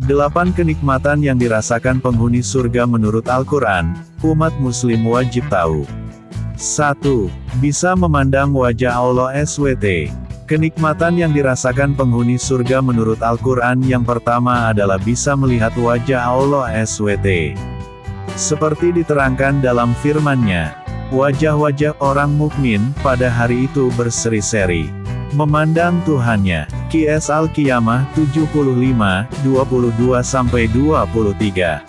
8 kenikmatan yang dirasakan penghuni surga menurut Al-Quran, umat muslim wajib tahu. 1. Bisa memandang wajah Allah SWT. Kenikmatan yang dirasakan penghuni surga menurut Al-Quran yang pertama adalah bisa melihat wajah Allah SWT. Seperti diterangkan dalam firman-Nya, wajah-wajah orang mukmin pada hari itu berseri-seri memandang Tuhannya. QS Al-Qiyamah 75, 22-23.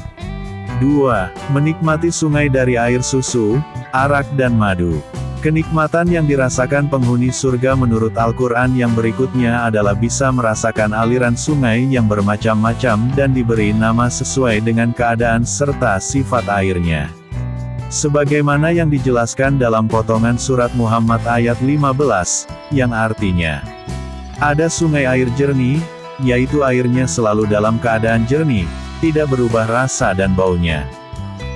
2. Menikmati sungai dari air susu, arak dan madu. Kenikmatan yang dirasakan penghuni surga menurut Al-Quran yang berikutnya adalah bisa merasakan aliran sungai yang bermacam-macam dan diberi nama sesuai dengan keadaan serta sifat airnya. Sebagaimana yang dijelaskan dalam potongan surat Muhammad ayat 15, yang artinya, ada sungai air jernih, yaitu airnya selalu dalam keadaan jernih, tidak berubah rasa dan baunya.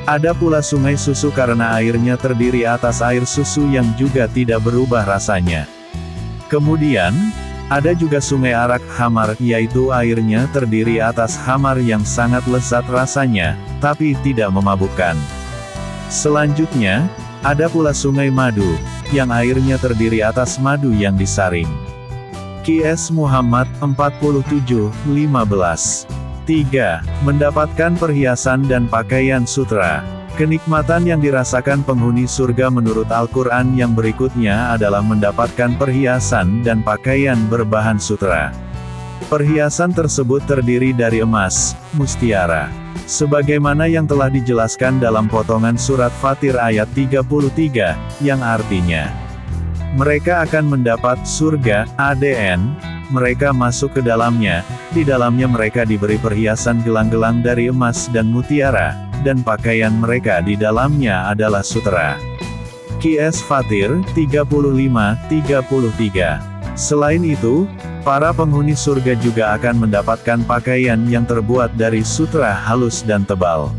Ada pula sungai susu karena airnya terdiri atas air susu yang juga tidak berubah rasanya. Kemudian, ada juga sungai arak hamar, yaitu airnya terdiri atas hamar yang sangat lezat rasanya, tapi tidak memabukkan. Selanjutnya, ada pula sungai madu, yang airnya terdiri atas madu yang disaring. QS Muhammad 47, 15. 3. Mendapatkan perhiasan dan pakaian sutra. Kenikmatan yang dirasakan penghuni surga menurut Al-Quran yang berikutnya adalah mendapatkan perhiasan dan pakaian berbahan sutra. Perhiasan tersebut terdiri dari emas, mustiara. Sebagaimana yang telah dijelaskan dalam potongan surat Fatir ayat 33, yang artinya, mereka akan mendapat surga, ADN, mereka masuk ke dalamnya, di dalamnya mereka diberi perhiasan gelang-gelang dari emas dan mutiara, dan pakaian mereka di dalamnya adalah sutra. QS Fatir 35-33. Selain itu, para penghuni surga juga akan mendapatkan pakaian yang terbuat dari sutra halus dan tebal.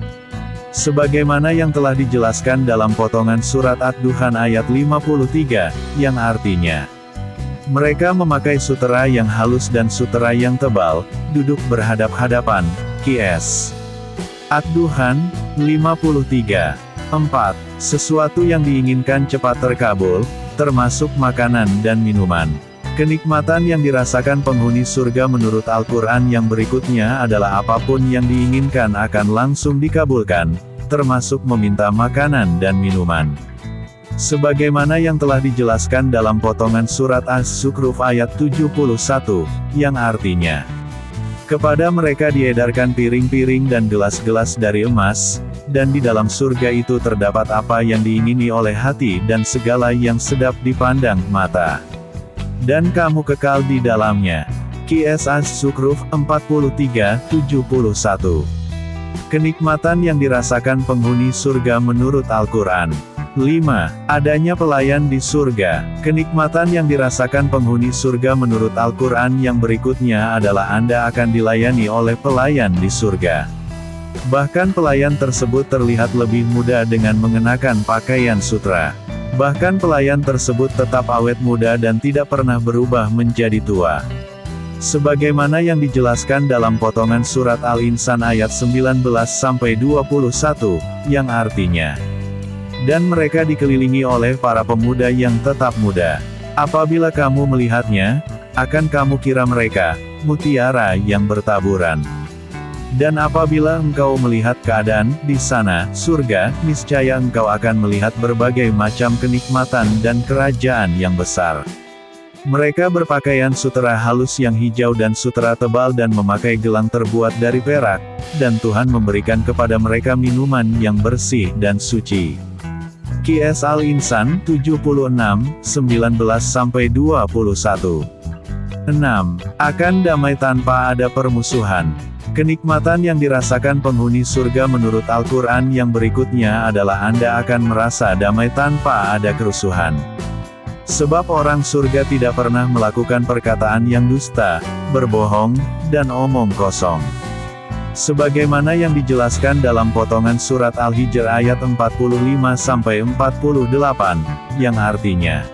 Sebagaimana yang telah dijelaskan dalam potongan surat Ad-Duhan ayat 53, yang artinya, mereka memakai sutra yang halus dan sutra yang tebal, duduk berhadap-hadapan. QS Ad-Duhan 53. 4. Sesuatu yang diinginkan cepat terkabul, termasuk makanan dan minuman. Kenikmatan yang dirasakan penghuni surga menurut Al-Quran yang berikutnya adalah apapun yang diinginkan akan langsung dikabulkan, termasuk meminta makanan dan minuman. Sebagaimana yang telah dijelaskan dalam potongan surat As-Zukhruf ayat 71, yang artinya, kepada mereka diedarkan piring-piring dan gelas-gelas dari emas, dan di dalam surga itu terdapat apa yang diingini oleh hati dan segala yang sedap dipandang mata. Dan kamu kekal di dalamnya. QS Az-Zukhruf 43-71. Kenikmatan yang dirasakan penghuni surga menurut Al-Quran. 5. Adanya pelayan di surga. Kenikmatan yang dirasakan penghuni surga menurut Al-Quran yang berikutnya adalah Anda akan dilayani oleh pelayan di surga. Bahkan pelayan tersebut terlihat lebih muda dengan mengenakan pakaian sutra. Bahkan pelayan tersebut tetap awet muda dan tidak pernah berubah menjadi tua. Sebagaimana yang dijelaskan dalam potongan surat Al-Insan ayat 19-21, yang artinya, dan mereka dikelilingi oleh para pemuda yang tetap muda. Apabila kamu melihatnya, akan kamu kira mereka mutiara yang bertaburan. Dan apabila engkau melihat keadaan di sana, surga, niscaya engkau akan melihat berbagai macam kenikmatan dan kerajaan yang besar. Mereka berpakaian sutra halus yang hijau dan sutra tebal dan memakai gelang terbuat dari perak, dan Tuhan memberikan kepada mereka minuman yang bersih dan suci. QS Al-Insan 76, 19-21. 6. Akan damai tanpa ada permusuhan. Kenikmatan yang dirasakan penghuni surga menurut Al-Quran yang berikutnya adalah Anda akan merasa damai tanpa ada kerusuhan. Sebab orang surga tidak pernah melakukan perkataan yang dusta, berbohong, dan omong kosong. Sebagaimana yang dijelaskan dalam potongan surat Al-Hijr ayat 45-48, yang artinya,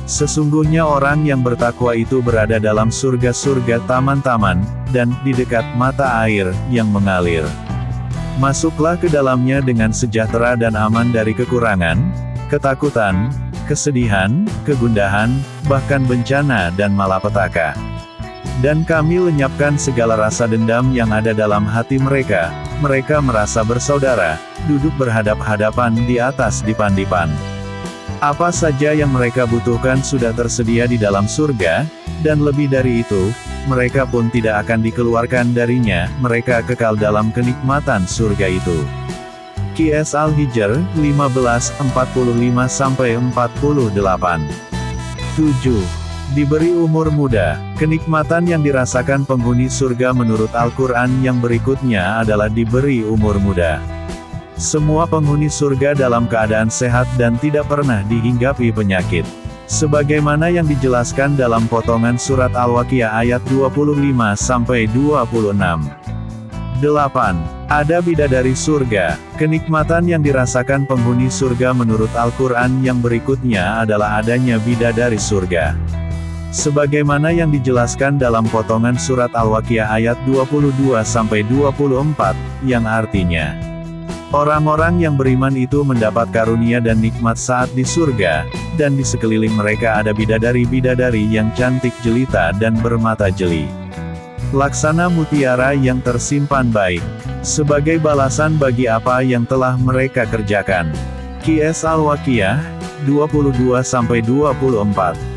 Sesungguhnya orang yang bertakwa itu berada dalam surga-surga taman-taman, dan di dekat mata air yang mengalir. Masuklah ke dalamnya dengan sejahtera dan aman dari kekurangan, ketakutan, kesedihan, kegundahan, bahkan bencana dan malapetaka. Dan kami lenyapkan segala rasa dendam yang ada dalam hati mereka, mereka merasa bersaudara, duduk berhadap-hadapan di atas dipan-dipan. Apa saja yang mereka butuhkan sudah tersedia di dalam surga, dan lebih dari itu, mereka pun tidak akan dikeluarkan darinya, mereka kekal dalam kenikmatan surga itu. QS Al-Hijr, 15:45-48. 7. Diberi umur muda. Kenikmatan yang dirasakan penghuni surga menurut Al-Quran yang berikutnya adalah diberi umur muda. Semua penghuni surga dalam keadaan sehat dan tidak pernah dihinggapi penyakit. Sebagaimana yang dijelaskan dalam potongan surat Al-Waqiah ayat 25-26. 8. Ada bidadari surga. Kenikmatan yang dirasakan penghuni surga menurut Al-Quran yang berikutnya adalah adanya bidadari surga. Sebagaimana yang dijelaskan dalam potongan surat Al-Waqiah ayat 22-24, yang artinya, orang-orang yang beriman itu mendapat karunia dan nikmat saat di surga, dan di sekeliling mereka ada bidadari-bidadari yang cantik jelita dan bermata jeli. Laksana mutiara yang tersimpan baik, sebagai balasan bagi apa yang telah mereka kerjakan. QS Al-Waqiah, 22-24.